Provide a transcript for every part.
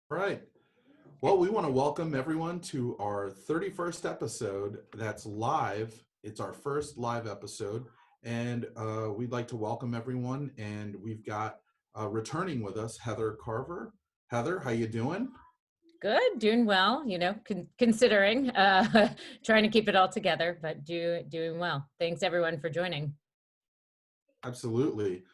All right. Well, we want to welcome everyone to our 31st episode that's live. It's our first live episode, and we'd like to welcome everyone. And we've got returning with us, Heather Carver. Heather, how you doing? Good, doing well, considering trying to keep it all together, but doing well. Thanks everyone for joining. Absolutely.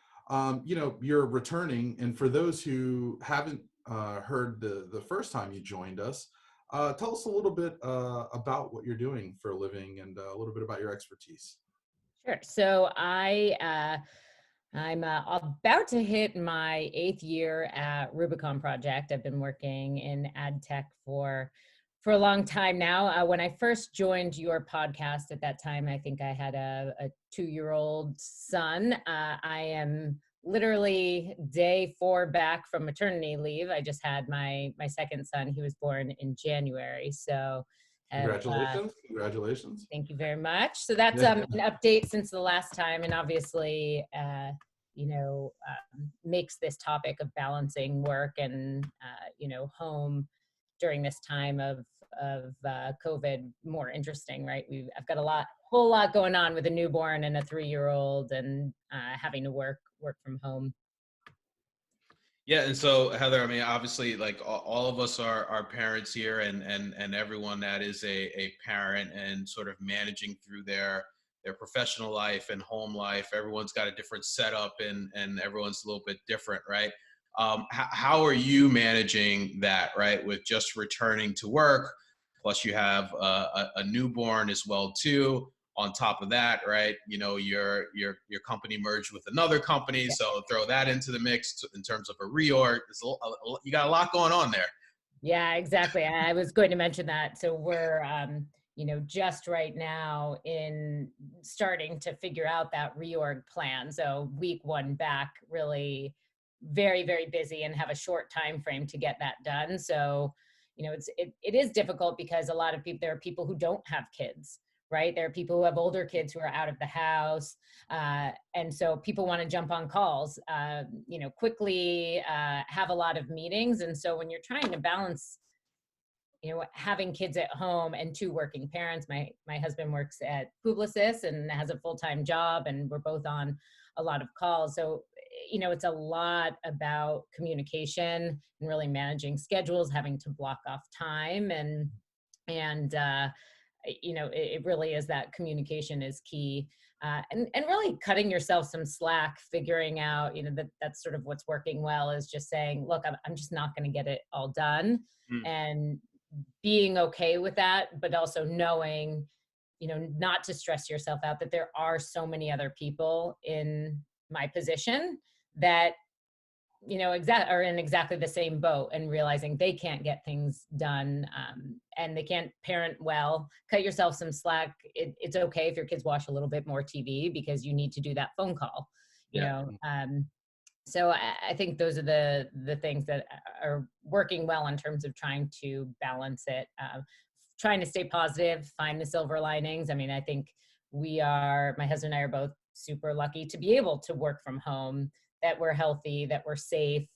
You're returning, and for those who haven't heard the first time you joined us, tell us a little bit about what you're doing for a living and a little bit about your expertise. Sure. So I'm about to hit my 8th year at Rubicon Project. I've been working in ad tech for a long time now. When I first joined your podcast at that time, I think I had a 2-year-old son. I am literally day 4 back from maternity leave. I just had my second son. He was born in January. So have Congratulations. Congratulations. Thank you very much. So that's an update since the last time, and obviously, makes this topic of balancing work and home during this time of COVID more interesting, right? I've got whole lot going on with a newborn and a 3-year-old, and having to work from home. Yeah, and so Heather, I mean, obviously, like all of us are parents here, and everyone that is a parent and sort of managing through their professional life and home life. Everyone's got a different setup, and everyone's a little bit different, right? How are you managing that, right? With just returning to work, plus you have a newborn as well too. On top of that, right? You know, your company merged with another company, so throw that into the mix in terms of a reorg. You got a lot going on there. Yeah, exactly. I was going to mention that. So we're, just right now in starting to figure out that reorg plan. So week 1 back, really very, very busy and have a short time frame to get that done. So, it is difficult because there are people who don't have kids, right? There are people who have older kids who are out of the house. And so people want to jump on calls, quickly, have a lot of meetings. And so when you're trying to balance, having kids at home and 2 working parents, my husband works at Publicis and has a full-time job, and we're both on a lot of calls. So, it's a lot about communication and really managing schedules, having to block off time, and it really is that communication is key, and really cutting yourself some slack, figuring out, that's sort of what's working well, is just saying, look, I'm just not going to get it all done, and being okay with that, but also knowing, not to stress yourself out, that there are so many other people in my position that are in exactly the same boat, and realizing they can't get things done, and they can't parent well. Cut yourself some slack. It's okay if your kids watch a little bit more TV because you need to do that phone call. So I think those are the things that are working well in terms of trying to balance it, trying to stay positive, find the silver linings. I mean, I think my husband and I are both super lucky to be able to work from home, that we're healthy, that we're safe.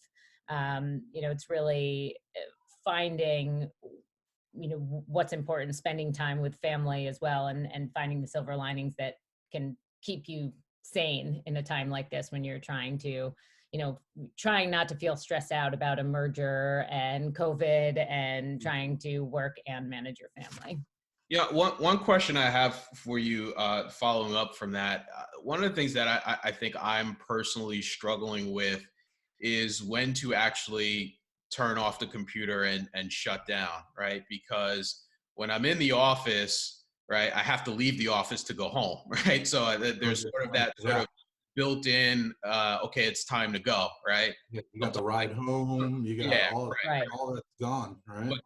It's really finding, what's important, spending time with family as well, and finding the silver linings that can keep you sane in a time like this, when you're trying not to feel stressed out about a merger and COVID, and trying to work and manage your family. Yeah, one question I have for you, following up from that, one of the things that I think I'm personally struggling with is when to actually turn off the computer and shut down, right? Because when I'm in the office, right, I have to leave the office to go home, right? So there's sort of that sort of built in, okay, it's time to go, right? You got the ride home, you got all that's gone, right? But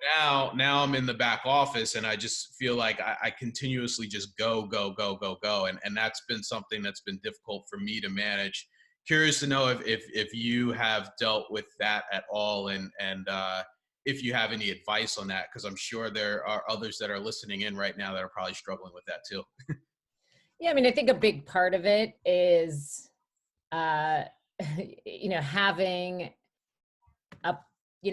now I'm in the back office, and I just feel like I continuously just go. And that's been something that's been difficult for me to manage. Curious to know if you have dealt with that at all, and if you have any advice on that, because I'm sure there are others that are listening in right now that are probably struggling with that too. Yeah, I mean, I think a big part of it is, having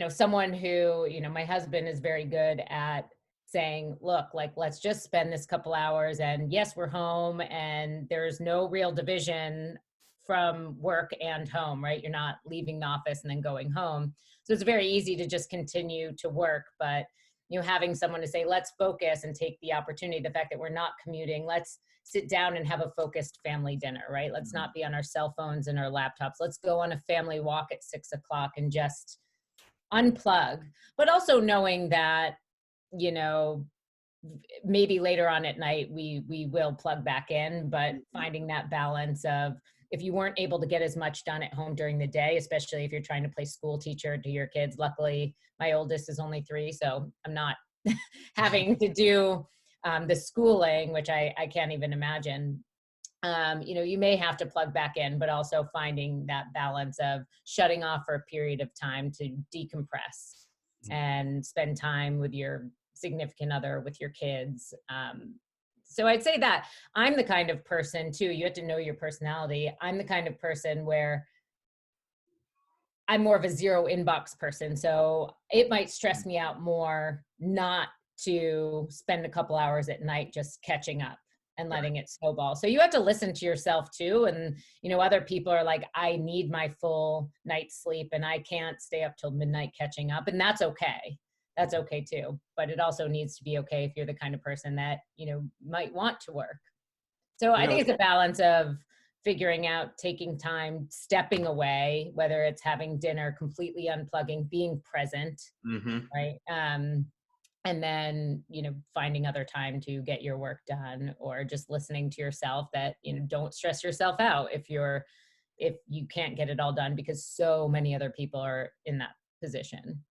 someone who, my husband is very good at saying, look, like, let's just spend this couple hours, and yes, we're home and there's no real division from work and home, right? You're not leaving the office and then going home. So it's very easy to just continue to work, but having someone to say, let's focus and take the opportunity, the fact that we're not commuting, let's sit down and have a focused family dinner, right? Let's not be on our cell phones and our laptops. Let's go on a family walk at 6 o'clock and just unplug. But also knowing that, maybe later on at night we will plug back in, but finding that balance of, if you weren't able to get as much done at home during the day, especially if you're trying to play school teacher to your kids. Luckily, my oldest is only 3, so I'm not having to do the schooling, which I can't even imagine. You may have to plug back in, but also finding that balance of shutting off for a period of time to decompress and spend time with your significant other, with your kids. So I'd say that I'm the kind of person too, you have to know your personality. I'm the kind of person where I'm more of a zero inbox person. So it might stress me out more not to spend a couple hours at night just catching up and letting it snowball. So you have to listen to yourself too. And, other people are like, I need my full night's sleep and I can't stay up till midnight catching up. And that's okay. That's okay too. But it also needs to be okay if you're the kind of person that, might want to work. So I think it's a balance of figuring out, taking time, stepping away, whether it's having dinner, completely unplugging, being present, right? And then, finding other time to get your work done, or just listening to yourself that, don't stress yourself out if you can't get it all done, because so many other people are in that position.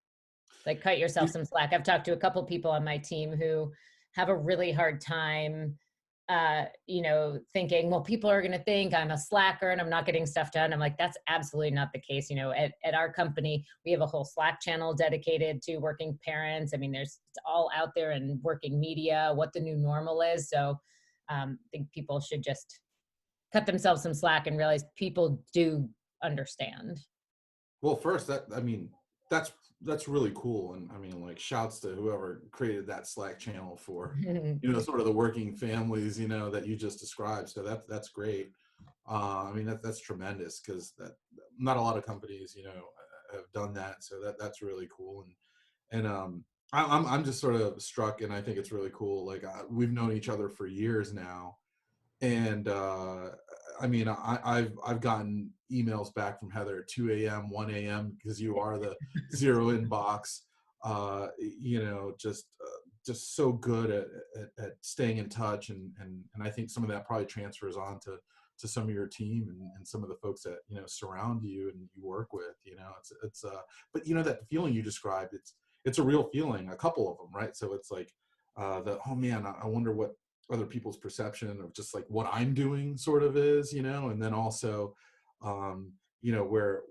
Like, cut yourself some slack. I've talked to a couple people on my team who have a really hard time, thinking, well, people are going to think I'm a slacker and I'm not getting stuff done. I'm like, that's absolutely not the case. At our company, we have a whole Slack channel dedicated to working parents. I mean, it's all out there in working media, what the new normal is. So I think people should just cut themselves some slack and realize people do understand. Well, first, that's really cool. And like, shouts to whoever created that Slack channel for, sort of the working families, that you just described. So that's great. That's tremendous, because that not a lot of companies, have done that. So that's really cool. And I'm just sort of struck, and I think it's really cool. Like, we've known each other for years now. And I've gotten emails back from Heather at 2 a.m., 1 a.m. because you are the zero inbox. Just so good at staying in touch, and I think some of that probably transfers on to some of your team and some of the folks that surround you and you work with. But that feeling you described, it's a real feeling. A couple of them, right? So it's like oh man, I wonder what other people's perception of just like what I'm doing sort of is, and then also, where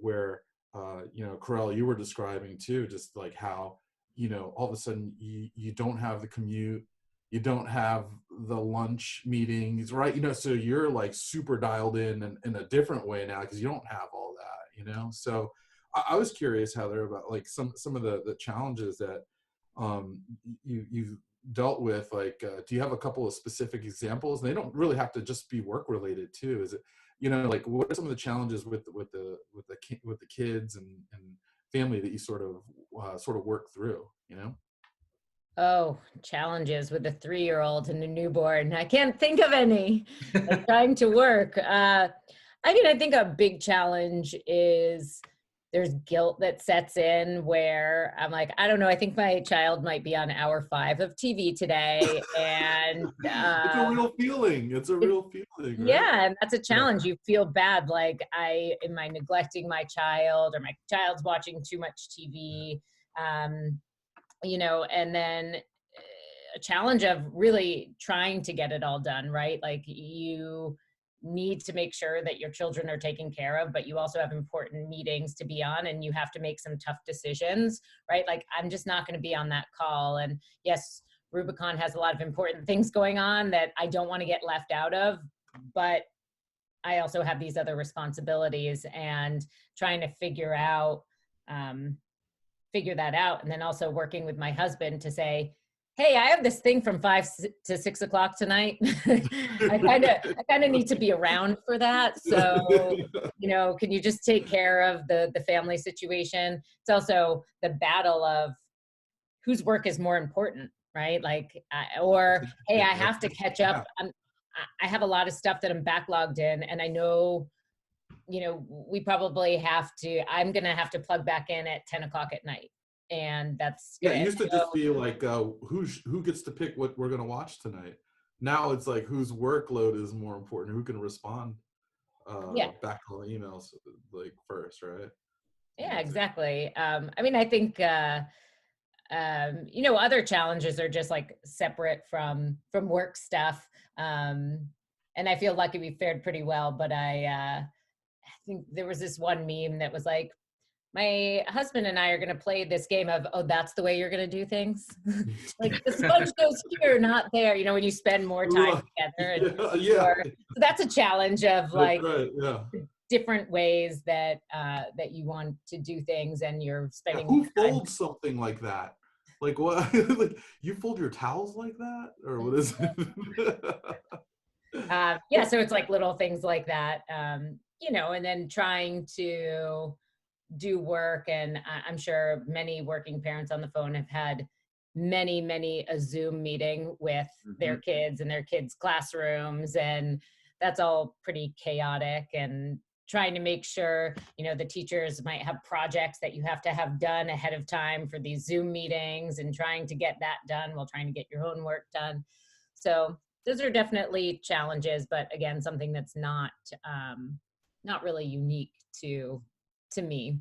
Corell, you were describing too, just like how, all of a sudden you don't have the commute, you don't have the lunch meetings, right? So you're like super dialed in a different way now, because you don't have all that, so I was curious, Heather, about like some of the challenges that you've dealt with. Like, do you have a couple of specific examples? And they don't really have to just be work related too. Is it, like, what are some of the challenges with the kids and family that you sort of work through? Oh, challenges with a 3-year-old and a newborn. I can't think of any. Like, trying to work. I think a big challenge is there's guilt that sets in, where I'm like, I don't know, I think my child might be on hour 5 of TV today. And it's a real feeling. It's a real feeling, right? Yeah, and that's a challenge. You feel bad, like, am I neglecting my child, or my child's watching too much TV? And then a challenge of really trying to get it all done, right? Like, you need to make sure that your children are taken care of, but you also have important meetings to be on, and you have to make some tough decisions, right? Like, I'm just not going to be on that call. And yes, Rubicon has a lot of important things going on that I don't want to get left out of, but I also have these other responsibilities, and trying to figure out figure that out. And then also working with my husband to say, hey, I have this thing from 5 to 6 o'clock tonight. I kind of need to be around for that. So, can you just take care of the family situation? It's also the battle of whose work is more important, right? Like, or, hey, I have to catch up. I have a lot of stuff that I'm backlogged in, and I know, we probably I'm going to have to plug back in at 10 o'clock at night. And that's it used to just be like, who gets to pick what we're going to watch tonight? Now it's like, whose workload is more important? Who can respond back to the emails like first, right? Yeah, exactly. I think, other challenges are just like separate from work stuff. And I feel lucky we fared pretty well, but I think there was this one meme that was like, my husband and I are going to play this game of, oh, that's the way you're going to do things. Like the sponge goes here, not there, when you spend more time together. And so that's a challenge of like different ways that you want to do things, and you're spending who folds something like that? Like what? Like you fold your towels like that, or what is it? So it's like little things like that, and then trying to do work. And I'm sure many working parents on the phone have had many a Zoom meeting with their kids and their kids' classrooms, and that's all pretty chaotic. And trying to make sure, the teachers might have projects that you have to have done ahead of time for these Zoom meetings, and trying to get that done while trying to get your own work done. So those are definitely challenges, but again, something that's not really unique to me.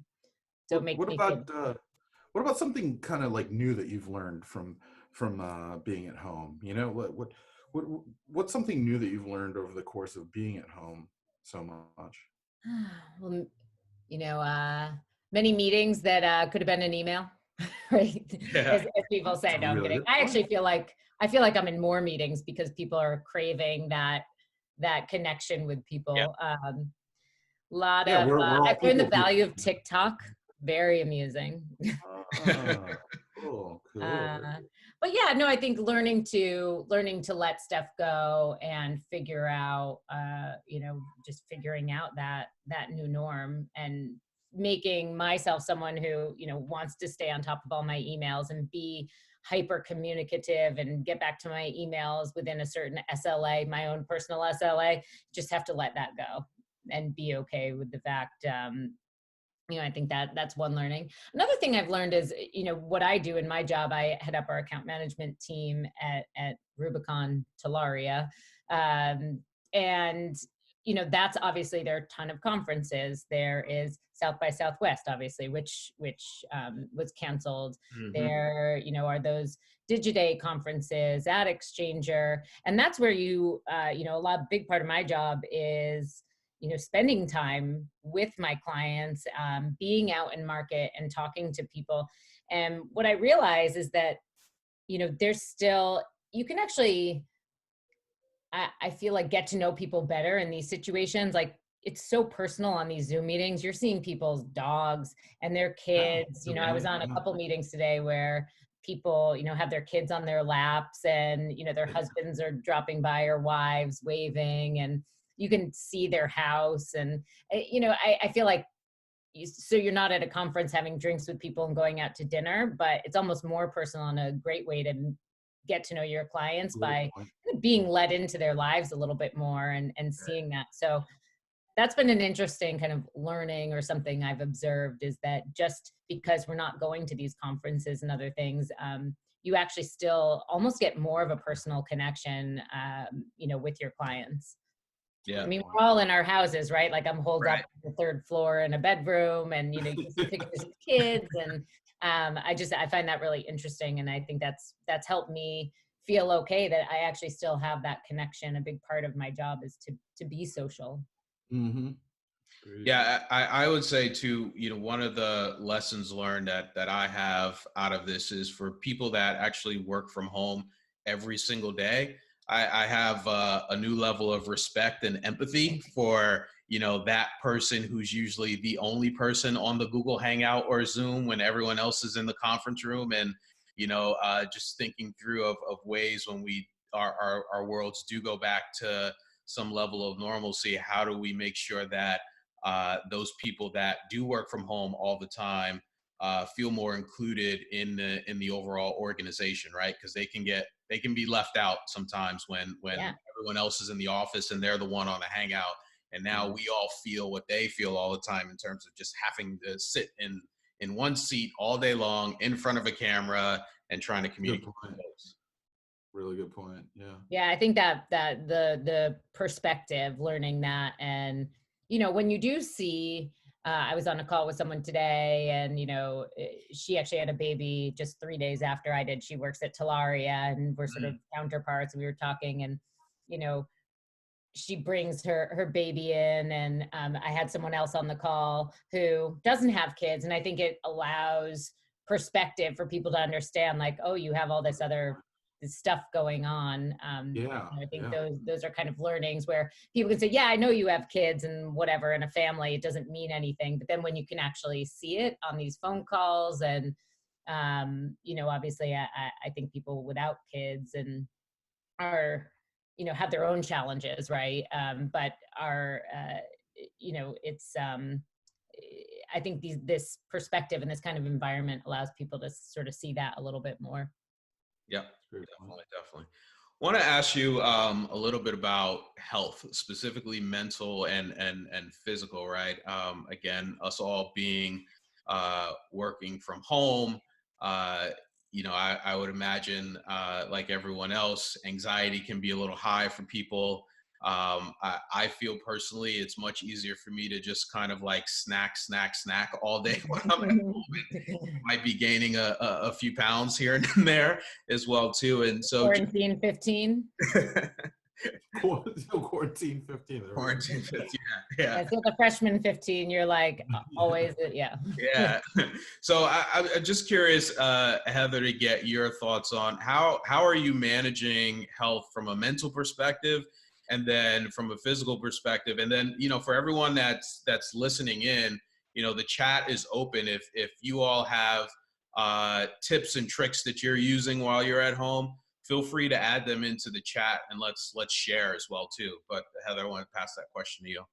So what about something kind of like new that you've learned from being at home? What's something new that you've learned over the course of being at home so much? Well, many meetings that could have been an email, right? As people say. No, I'm kidding. I actually feel like I'm in more meetings because people are craving that connection with people. I've learned the value of TikTok. Very amusing. Cool. But yeah, no, I think learning to let stuff go and figure out, just figuring out that new norm, and making myself someone who, wants to stay on top of all my emails and be hyper communicative and get back to my emails within a certain SLA, my own personal SLA. Just have to let that go and be okay with the fact, I think that's one learning. Another thing I've learned is, what I do in my job. I head up our account management team at Rubicon Project. And, that's obviously, there are a ton of conferences. There is South by Southwest, obviously, which was canceled. There, are those Digiday conferences, Ad Exchanger. And that's where big part of my job is, spending time with my clients, being out in market and talking to people. And what I realize is that, there's still, you can actually, I feel like, get to know people better in these situations. Like, it's so personal on these Zoom meetings. You're seeing people's dogs and their kids. I was on a couple meetings today where people, have their kids on their laps, and, their husbands are dropping by, or wives waving, and you can see their house. And, I feel like, so you're not at a conference having drinks with people and going out to dinner, but it's almost more personal, and a great way to get to know your clients by being let into their lives a little bit more, and seeing that. So that's been an interesting kind of learning, or something I've observed, is that just because we're not going to these conferences and other things, you actually still almost get more of a personal connection, with your clients. Yeah. I mean, we're all in our houses, right? Like, I'm holed up on the third floor in a bedroom, and, you see pictures of kids. And I find that really interesting. And I think that's helped me feel okay that I actually still have that connection. A big part of my job is to be social. Yeah, I would say too, one of the lessons learned that I have out of this is, for people that actually work from home every single day, I have a new level of respect and empathy for, that person who's usually the only person on the Google Hangout or Zoom when everyone else is in the conference room. And, just thinking through of ways when our worlds do go back to some level of normalcy, how do we make sure that those people that do work from home all the time feel more included in the overall organization, right? Because they can be left out sometimes when Yeah. everyone else is in the office and they're the one on a hangout. And now we all feel what they feel all the time in terms of just having to sit in one seat all day long in front of a camera and trying to communicate with folks. Really good point. Yeah. Yeah, I think that the perspective, learning that, and when you do see, I was on a call with someone today, and she actually had a baby just 3 days after I did. She works at Talaria, and we're sort of counterparts. And we were talking, and she brings her baby in, and I had someone else on the call who doesn't have kids, and I think it allows perspective for people to understand, like, oh, you have all this other stuff going on. I think those are kind of learnings where people can say, yeah, I know you have kids and whatever in a family, it doesn't mean anything. But then when you can actually see it on these phone calls, and obviously I think people without kids and are have their own challenges, right? But are it's I think this perspective and this kind of environment allows people to sort of see that a little bit more. Yeah, definitely. Want to ask you a little bit about health, specifically mental and physical, right? Again, us all being working from home, I would imagine, like everyone else, anxiety can be a little high for people. I feel personally it's much easier for me to just kind of like snack all day when I'm at home. Might be gaining a few pounds here and there as well too. And so quarantine 15. Quarantine 15. Quarantine 15. Yeah. So the freshman 15, you're like always, yeah. Yeah. So I'm just curious, Heather, to get your thoughts on how are you managing health from a mental perspective, and then from a physical perspective, and then for everyone that's listening in, the chat is open. If you all have tips and tricks that you're using while you're at home, feel free to add them into the chat, and let's share as well too. But Heather, I want to pass that question to you.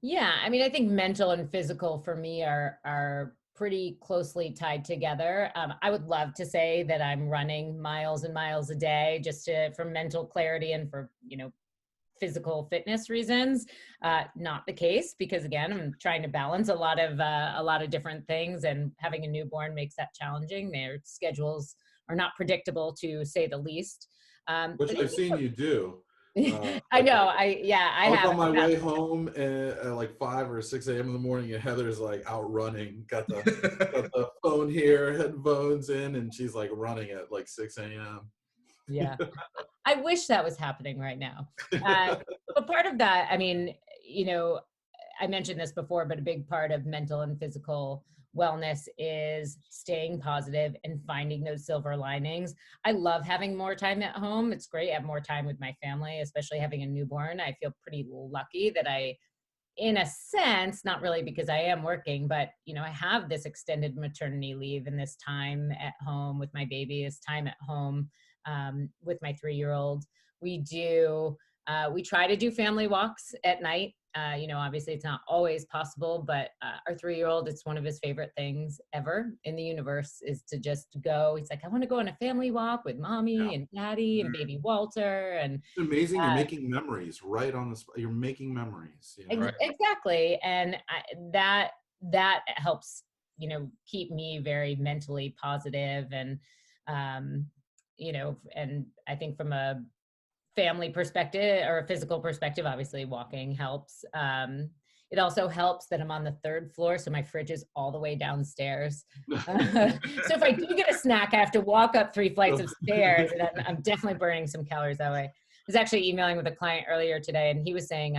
Yeah, I mean, I think mental and physical for me are pretty closely tied together. I would love to say that I'm running miles and miles a day just for mental clarity and for physical fitness reasons. Not the case, because again, I'm trying to balance a lot of different things, and having a newborn makes that challenging. Their schedules are not predictable, to say the least. Which I've seen you do. I know. I was have on my way home at like 5 or 6 a.m. in the morning, and Heather's like out running, got the phone here, headphones in, and she's like running at like 6 a.m. Yeah. I wish that was happening right now. But part of that, I mean, I mentioned this before, but a big part of mental and physical wellness is staying positive and finding those silver linings. I love having more time at home. It's great. I have more time with my family, especially having a newborn. I feel pretty lucky that I, in a sense, not really because I am working, but I have this extended maternity leave, and this time at home with my baby, this time at home with my 3-year-old. We try to do family walks at night. Obviously it's not always possible, but our 3-year-old, it's one of his favorite things ever in the universe is to just go. He's like, I want to go on a family walk with mommy and daddy and baby Walter. And it's amazing. You're making memories right on the spot. You're making memories. Right? Exactly. And that helps, keep me very mentally positive. And, and I think from a family perspective or a physical perspective, obviously walking helps. It also helps that I'm on the 3rd floor, so my fridge is all the way downstairs. So if I do get a snack, I have to walk up 3 flights of stairs, and I'm definitely burning some calories that way. I was actually emailing with a client earlier today, and he was saying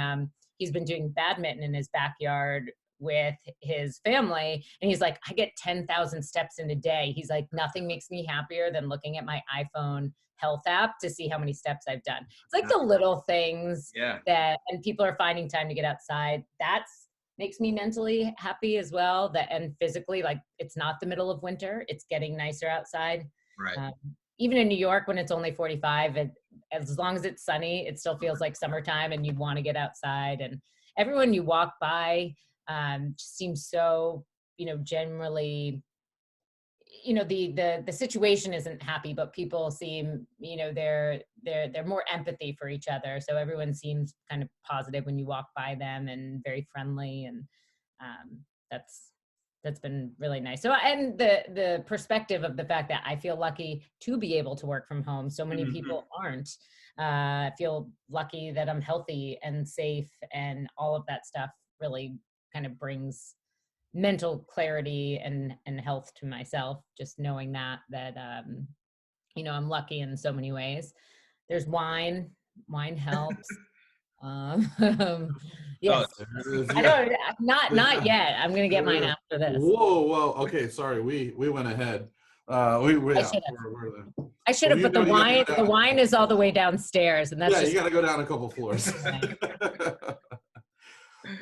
he's been doing badminton in his backyard with his family, and he's like, I get 10,000 steps in a day. He's like, nothing makes me happier than looking at my iPhone health app to see how many steps I've done. It's like the little things that, and people are finding time to get outside. That's makes me mentally happy as well. That, and physically, like, it's not the middle of winter, it's getting nicer outside. Right. Even in New York, when it's only 45, as long as it's sunny, it still feels like summertime and you want to get outside. And everyone you walk by just seems so, generally, the situation isn't happy, but people seem, they're more empathy for each other. So everyone seems kind of positive when you walk by them and very friendly. And that's been really nice. So, and the perspective of the fact that I feel lucky to be able to work from home. So many people aren't. I feel lucky that I'm healthy and safe, and all of that stuff really kind of brings mental clarity and health to myself. Just knowing that I'm lucky in so many ways. There's wine helps. Yes. I don't, not yet. I'm gonna get mine after this. Whoa. Okay, sorry. We went ahead. I should have, but the wine is all the way downstairs, and that's you got to go down a couple floors.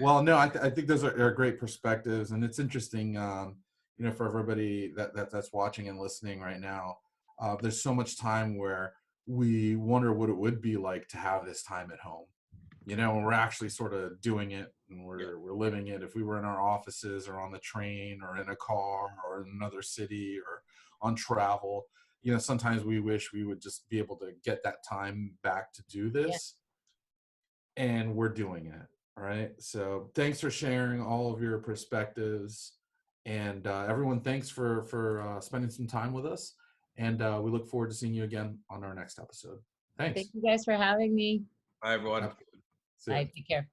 Well, no, I think those are great perspectives, and it's interesting, for everybody that's watching and listening right now. There's so much time where we wonder what it would be like to have this time at home. When we're actually sort of doing it and we're living it. If we were in our offices or on the train or in a car or in another city or on travel, sometimes we wish we would just be able to get that time back to do this. And we're doing it. All right. So thanks for sharing all of your perspectives, and everyone, thanks for spending some time with us. And we look forward to seeing you again on our next episode. Thanks. Thank you guys for having me. Bye, everyone. Bye. Take care.